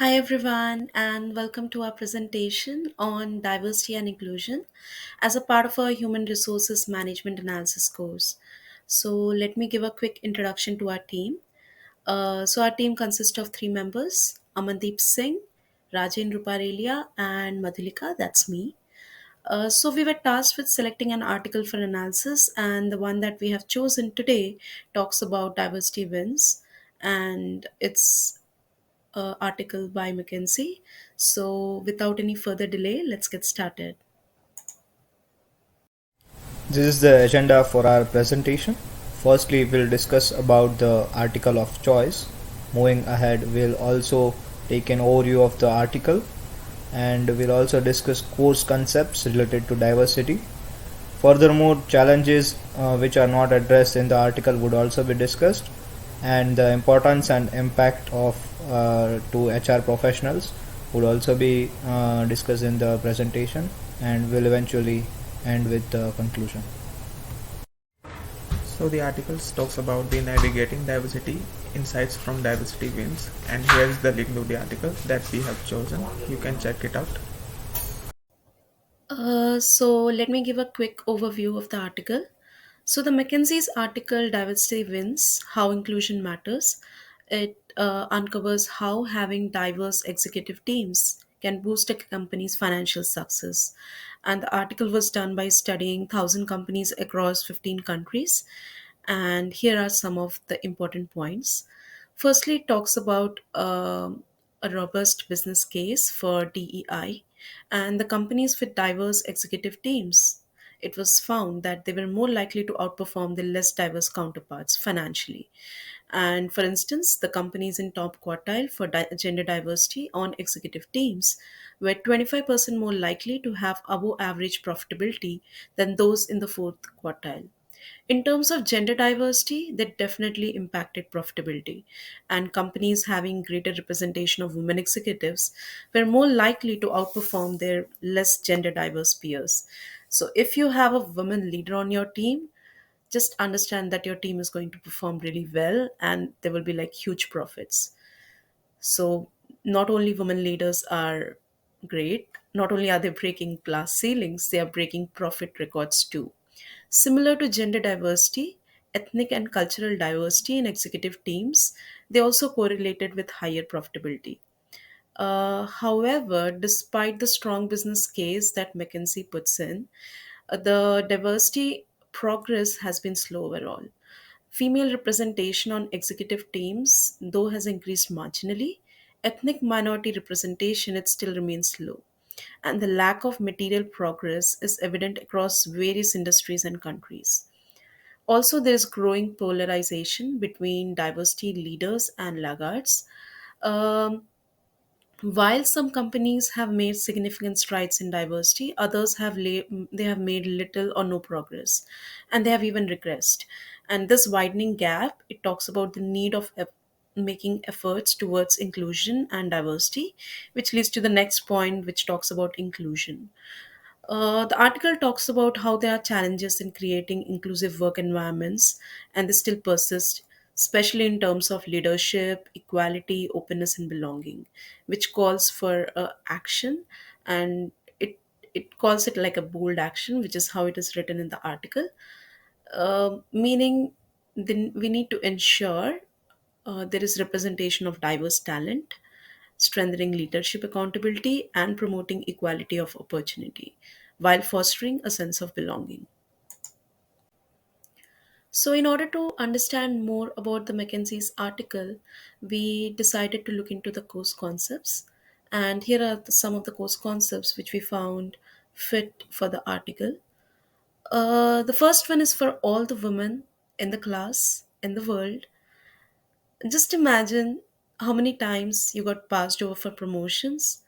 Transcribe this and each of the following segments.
Hi, everyone, and welcome to our presentation on diversity and inclusion as a part of our human resources management analysis course. So, let me give a quick introduction to our team. Our team consists of three members: Amandeep Singh, Rajen Ruparelia, and Madhulika. That's me. We were tasked with selecting an article for analysis, and the one that we have chosen today talks about diversity wins, and it's article by McKinsey. So, without any further delay, let's get started. This is the agenda for our presentation. Firstly, we'll discuss about the article of choice. Moving ahead, we'll also take an overview of the article and we'll also discuss course concepts related to diversity. Furthermore, challenges which are not addressed in the article would also be discussed, and the importance and impact of to HR professionals would also be discussed in the presentation, and will eventually end with the conclusion. So the article talks about the navigating diversity insights from diversity wins, and here is the link to the article that we have chosen. You can check it out. Let me give a quick overview of the article. So, the McKinsey's article Diversity Wins How Inclusion Matters. It uncovers how having diverse executive teams can boost a company's financial success. And the article was done by studying 1,000 companies across 15 countries. And here are some of the important points. Firstly, it talks about a robust business case for DEI and the companies with diverse executive teams. It was found that they were more likely to outperform the less diverse counterparts financially. And for instance, the companies in top quartile for gender diversity on executive teams were 25% more likely to have above average profitability than those in the fourth quartile. In terms of gender diversity, that definitely impacted profitability, and companies having greater representation of women executives were more likely to outperform their less gender diverse peers. So, if you have a woman leader on your team, just understand that your team is going to perform really well and there will be like huge profits. So, not only women leaders are great, not only are they breaking glass ceilings, they are breaking profit records too. Similar to gender diversity, ethnic and cultural diversity in executive teams, they also correlated with higher profitability. However, despite the strong business case that McKinsey puts in, the diversity progress has been slow overall. Female representation on executive teams, though, has increased marginally. Ethnic minority representation, it still remains low. And the lack of material progress is evident across various industries and countries. Also, there's growing polarization between diversity leaders and laggards. Um, while some companies have made significant strides in diversity, others they have made little or no progress, and they have even regressed. And this widening gap, it talks about the need of making efforts towards inclusion and diversity, which leads to the next point, which talks about inclusion. The article talks about how there are challenges in creating inclusive work environments, and they still persist, especially in terms of leadership, equality, openness, and belonging, which calls for action, and it calls it like a bold action, which is how it is written in the article. Meaning, then we need to ensure there is representation of diverse talent, strengthening leadership accountability, and promoting equality of opportunity while fostering a sense of belonging. So, in order to understand more about the McKinsey's article, we decided to look into the course concepts. And here are some of the course concepts which we found fit for the article. The first one is for all the women in the class, in the world. Just imagine how many times you got passed over for promotions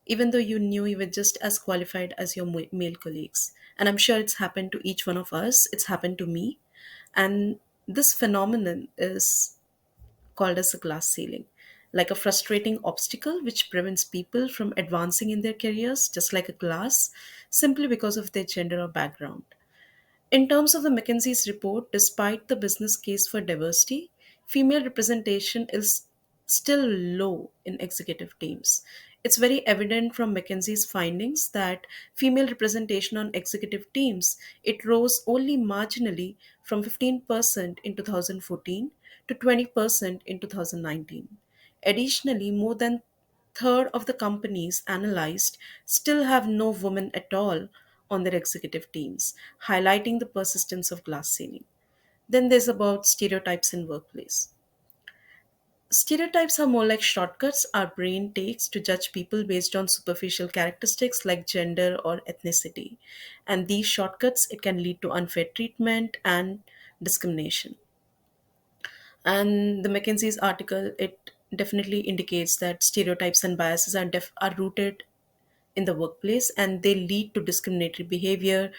even though you knew you were just as qualified as your male colleagues. And I'm sure it's happened to each one of us, it's happened to me. And this phenomenon is called as a glass ceiling, like a frustrating obstacle which prevents people from advancing in their careers, just like a glass, simply because of their gender or background. In terms of the McKinsey's report, despite the business case for diversity, female representation is still low in executive teams. It's very evident from McKinsey's findings that female representation on executive teams, it rose only marginally from 15% in 2014 to 20% in 2019. Additionally, more than third of the companies analyzed still have no women at all on their executive teams, highlighting the persistence of glass ceiling. Then there's about stereotypes in workplace. Stereotypes are more like shortcuts our brain takes to judge people based on superficial characteristics like gender or ethnicity. And these shortcuts, it can lead to unfair treatment and discrimination. And the McKinsey's article, it definitely indicates that stereotypes and biases are rooted in the workplace and they lead to discriminatory behavior,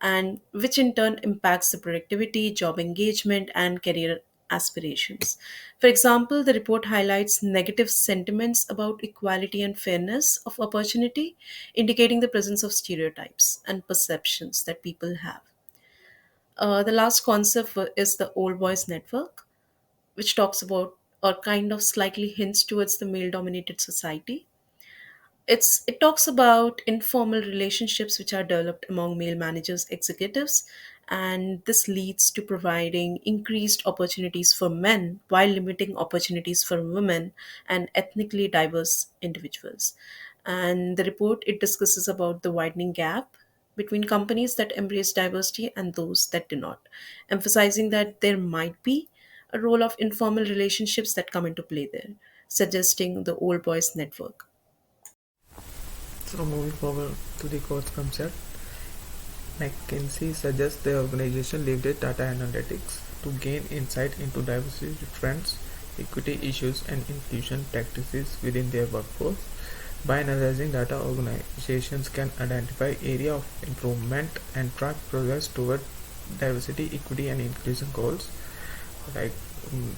and which in turn impacts the productivity, job engagement, and career aspirations. For example, the report highlights negative sentiments about equality and fairness of opportunity, indicating the presence of stereotypes and perceptions that people have. The last concept is the old boys network, which talks about or kind of slightly hints towards the male dominated society. It talks about informal relationships which are developed among male managers, executives, and this leads to providing increased opportunities for men while limiting opportunities for women and ethnically diverse individuals. And the report, it discusses about the widening gap between companies that embrace diversity and those that do not, emphasizing that there might be a role of informal relationships that come into play there, suggesting the old boys network. So moving forward to the core concept, McKinsey suggests the organization leverage data analytics to gain insight into diversity trends, equity issues, and inclusion practices within their workforce. By analyzing data, organizations can identify area of improvement and track progress toward diversity, equity, and inclusion goals. Like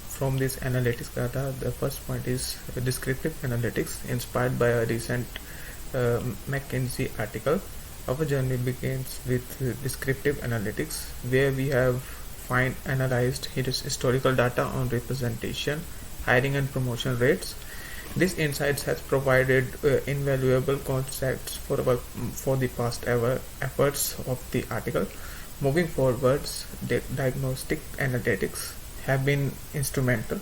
from this analytics data, the first point is descriptive analytics, inspired by a recent McKinsey article. Our journey begins with descriptive analytics, where we have analyzed historical data on representation, hiring, and promotion rates. This insights has provided invaluable concepts for the past ever efforts of the article. Moving forwards, diagnostic analytics have been instrumental.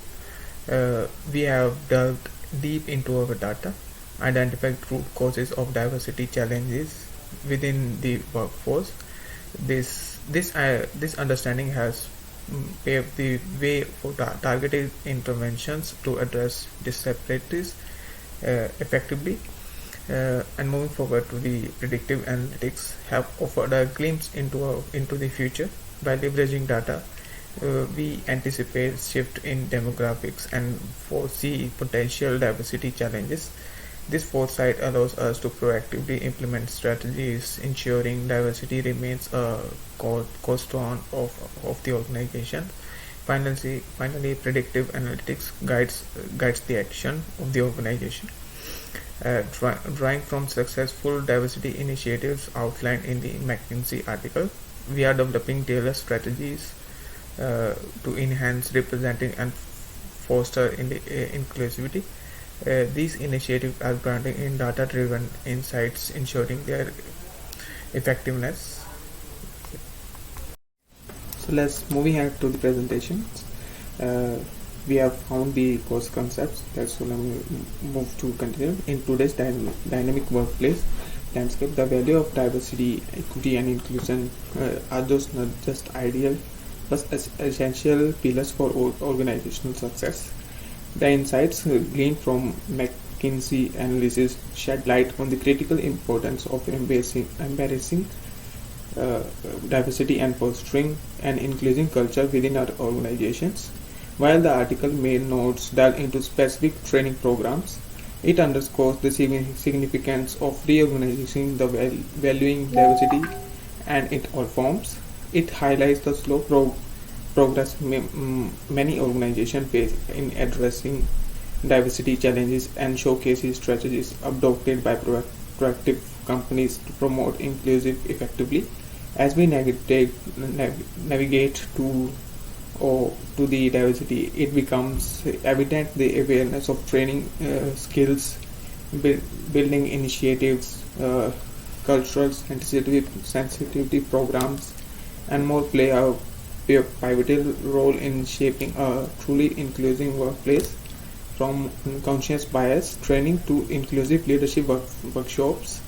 We have delved deep into our data, identified root causes of diversity challenges within the workforce. This understanding has paved the way for targeted interventions to address disparities effectively. And moving forward to the predictive analytics, have offered a glimpse into the future. By leveraging data, we anticipate shift in demographics and foresee potential diversity challenges. This foresight allows us to proactively implement strategies ensuring diversity remains a cornerstone of the organization. Finally, predictive analytics guides the action of the organization. Drawing from successful diversity initiatives outlined in the McKinsey article, we are developing tailored strategies to enhance representing and foster inclusivity. These initiatives are grounded in data-driven insights, ensuring their effectiveness. So let's moving ahead to the presentation. We have found the course concepts. That's what I'm move to continue. In today's dynamic workplace landscape, the value of diversity, equity, and inclusion are those not just ideal, but essential pillars for organizational success. The insights gleaned from McKinsey analysis shed light on the critical importance of embracing diversity and fostering an inclusive culture within our organizations. While the article made notes delve into specific training programs, it underscores the significance of reorganizing the valuing diversity and in all forms. It highlights the slow progress many organizations face in addressing diversity challenges and showcases strategies adopted by proactive companies to promote inclusive effectively. As we navigate to or to the diversity, it becomes evident the awareness of training skills, building initiatives, cultural sensitivity programs, and more play a pivotal role in shaping a truly inclusive workplace. From unconscious bias training to inclusive leadership workshops,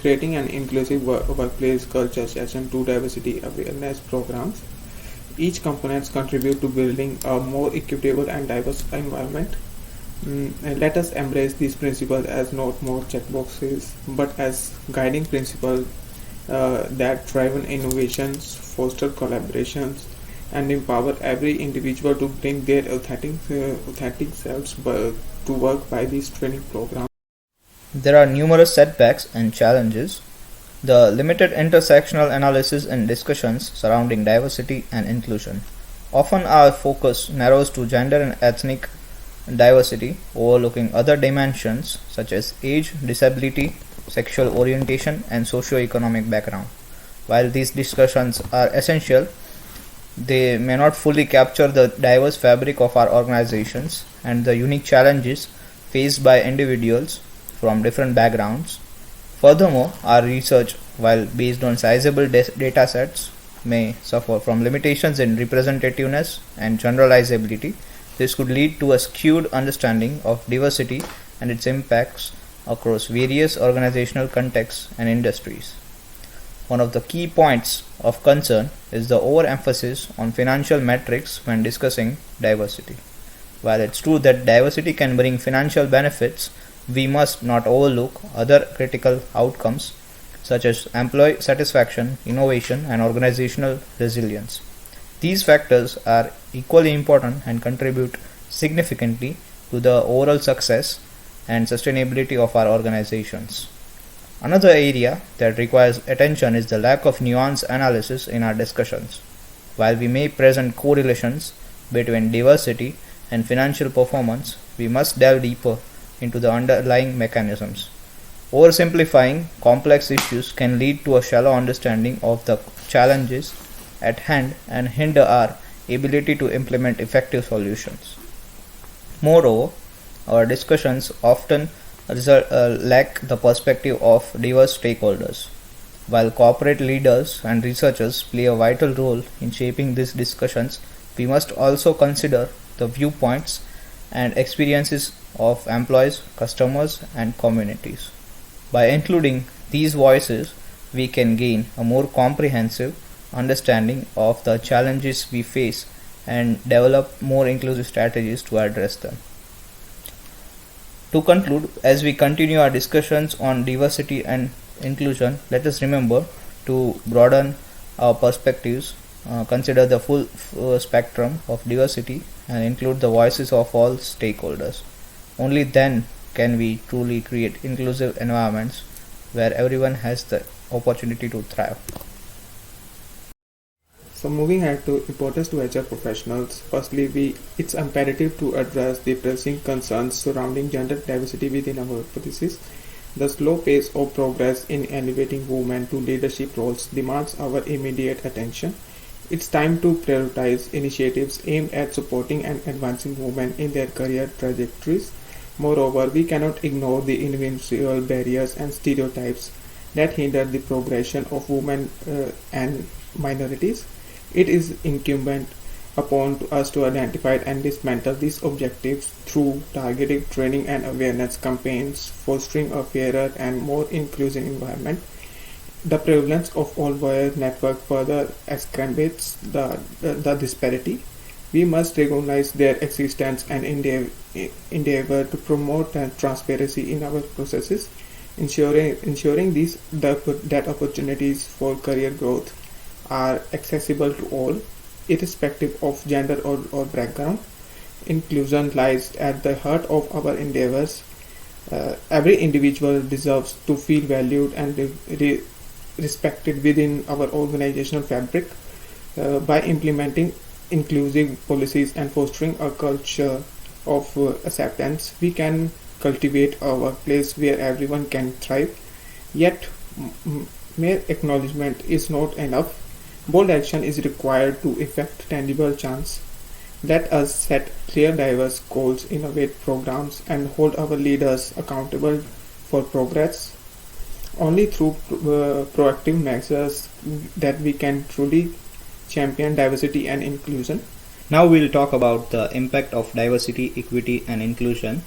creating an inclusive workplace culture session to diversity awareness programs. Each components contribute to building a more equitable and diverse environment. And let us embrace these principles as not more checkboxes, but as guiding principles that drive innovations, foster collaborations, and empower every individual to bring their authentic selves to work by these training programs. There are numerous setbacks and challenges. The limited intersectional analysis and discussions surrounding diversity and inclusion. Often our focus narrows to gender and ethnic diversity, overlooking other dimensions such as age, disability, sexual orientation, and socio-economic background. While these discussions are essential, they may not fully capture the diverse fabric of our organizations and the unique challenges faced by individuals from different backgrounds. Furthermore, our research, while based on sizable data sets, may suffer from limitations in representativeness and generalizability. This could lead to a skewed understanding of diversity and its impacts across various organizational contexts and industries. One of the key points of concern is the overemphasis on financial metrics when discussing diversity. While it's true that diversity can bring financial benefits, we must not overlook other critical outcomes such as employee satisfaction, innovation, and organizational resilience. These factors are equally important and contribute significantly to the overall success and sustainability of our organizations. Another area that requires attention is the lack of nuanced analysis in our discussions. While we may present correlations between diversity and financial performance, we must delve deeper into the underlying mechanisms. Oversimplifying complex issues can lead to a shallow understanding of the challenges at hand and hinder our ability to implement effective solutions. Moreover, our discussions often lack the perspective of diverse stakeholders. While corporate leaders and researchers play a vital role in shaping these discussions, we must also consider the viewpoints and experiences of employees, customers, and communities. By including these voices, we can gain a more comprehensive understanding of the challenges we face and develop more inclusive strategies to address them. To conclude, as we continue our discussions on diversity and inclusion, let us remember to broaden our perspectives, consider the full spectrum of diversity, and include the voices of all stakeholders. Only then can we truly create inclusive environments where everyone has the opportunity to thrive. So moving ahead to importance to HR professionals, firstly, it's imperative to address the pressing concerns surrounding gender diversity within our workplaces. The slow pace of progress in elevating women to leadership roles demands our immediate attention. It's time to prioritize initiatives aimed at supporting and advancing women in their career trajectories. Moreover, we cannot ignore the individual barriers and stereotypes that hinder the progression of women and minorities. It is incumbent upon us to identify and dismantle these objectives through targeted training and awareness campaigns, fostering a fairer and more inclusive environment. The prevalence of all-boy network further exacerbates the disparity. We must recognize their existence and endeavor to promote transparency in our processes, ensuring that opportunities for career growth are accessible to all, irrespective of gender or background. Inclusion lies at the heart of our endeavors. Every individual deserves to feel valued and respected within our organizational fabric. By implementing inclusive policies and fostering a culture of acceptance, we can cultivate a workplace where everyone can thrive. Yet, mere acknowledgement is not enough. Bold action is required to effect tangible change. Let us set clear, diverse goals, innovate programs, and hold our leaders accountable for progress. Only through proactive measures that we can truly champion diversity and inclusion. Now we'll talk about the impact of diversity, equity, and inclusion.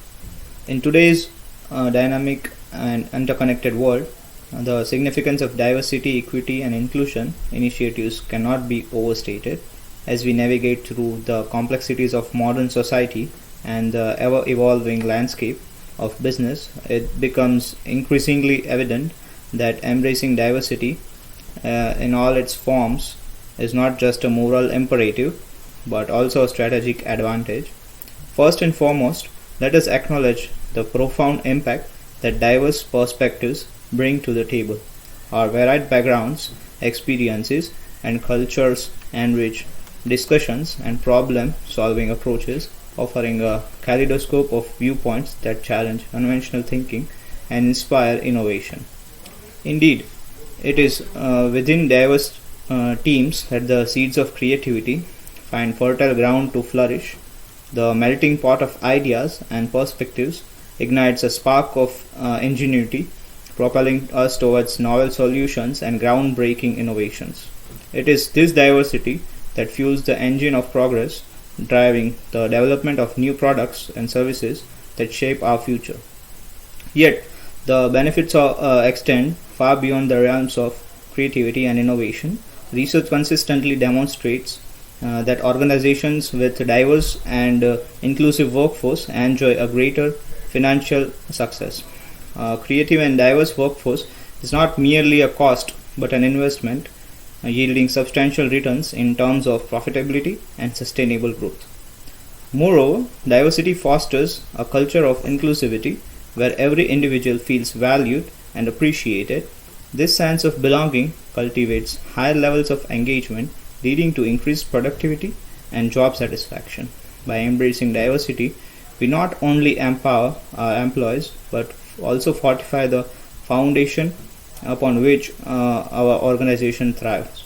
In today's dynamic and interconnected world, the significance of diversity, equity, and inclusion initiatives cannot be overstated. As we navigate through the complexities of modern society and the ever evolving landscape of business, it becomes increasingly evident that embracing diversity in all its forms is not just a moral imperative but also a strategic advantage. First and foremost, let us acknowledge the profound impact that diverse perspectives bring to the table. Our varied backgrounds, experiences, and cultures enrich discussions and problem solving approaches, offering a kaleidoscope of viewpoints that challenge conventional thinking and inspire innovation. Indeed, it is within diverse teams that the seeds of creativity find fertile ground to flourish. The melting pot of ideas and perspectives ignites a spark of ingenuity, propelling us towards novel solutions and groundbreaking innovations. It is this diversity that fuels the engine of progress, driving the development of new products and services that shape our future. Yet, the benefits extend far beyond the realms of creativity and innovation. Research consistently demonstrates that organizations with diverse and inclusive workforce enjoy a greater financial success. A creative and diverse workforce is not merely a cost but an investment, yielding substantial returns in terms of profitability and sustainable growth. Moreover, diversity fosters a culture of inclusivity where every individual feels valued and appreciated. This sense of belonging cultivates higher levels of engagement, leading to increased productivity and job satisfaction. By embracing diversity, we not only empower our employees but also fortify the foundation upon which our organization thrives.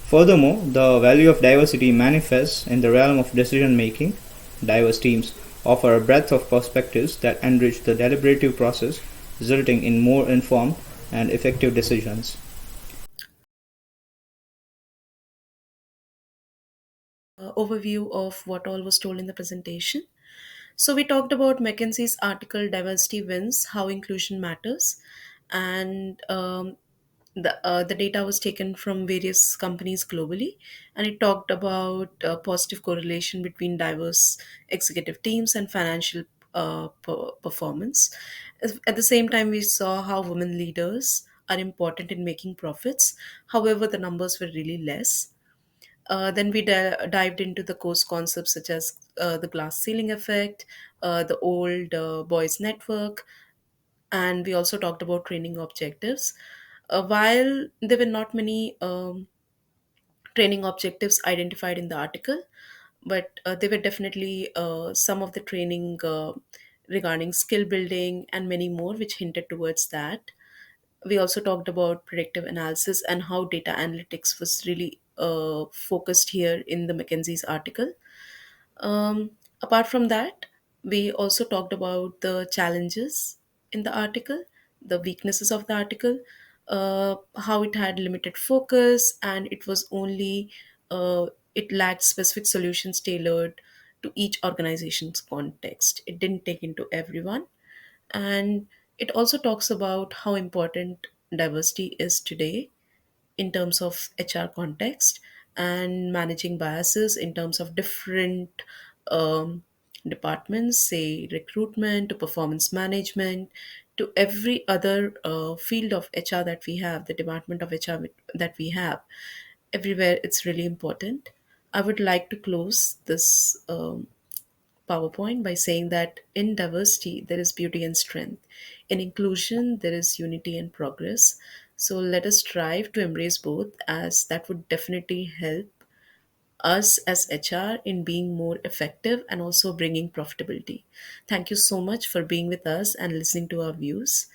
Furthermore, the value of diversity manifests in the realm of decision making. Diverse teams offer a breadth of perspectives that enrich the deliberative process, resulting in more informed and effective decisions. Overview of what all was told in the presentation. So we talked about McKinsey's article "Diversity Wins: How Inclusion Matters," and the data was taken from various companies globally, and it talked about positive correlation between diverse executive teams and financial performance. At the same time, we saw how women leaders are important in making profits. However, the numbers were really less. Then we dived into the course concepts such as the glass ceiling effect, the old boys network, and we also talked about training objectives. While there were not many training objectives identified in the article, but there were definitely some of the training regarding skill building and many more which hinted towards that. We also talked about predictive analysis and how data analytics was really focused here in the McKinsey's article. Apart from that, we also talked about the challenges in the article, the weaknesses of the article, how it had limited focus, and it was only it lacked specific solutions tailored to each organization's context. It didn't take into everyone, and it also talks about how important diversity is today in terms of HR context and managing biases in terms of different um, departments, say recruitment to performance management to every other field of HR that we have, the department of HR that we have. Everywhere it's really important. I would like to close this PowerPoint by saying that in diversity, there is beauty and strength. In inclusion, there is unity and progress. So let us strive to embrace both, as that would definitely help us as HR in being more effective and also bringing profitability. Thank you so much for being with us and listening to our views.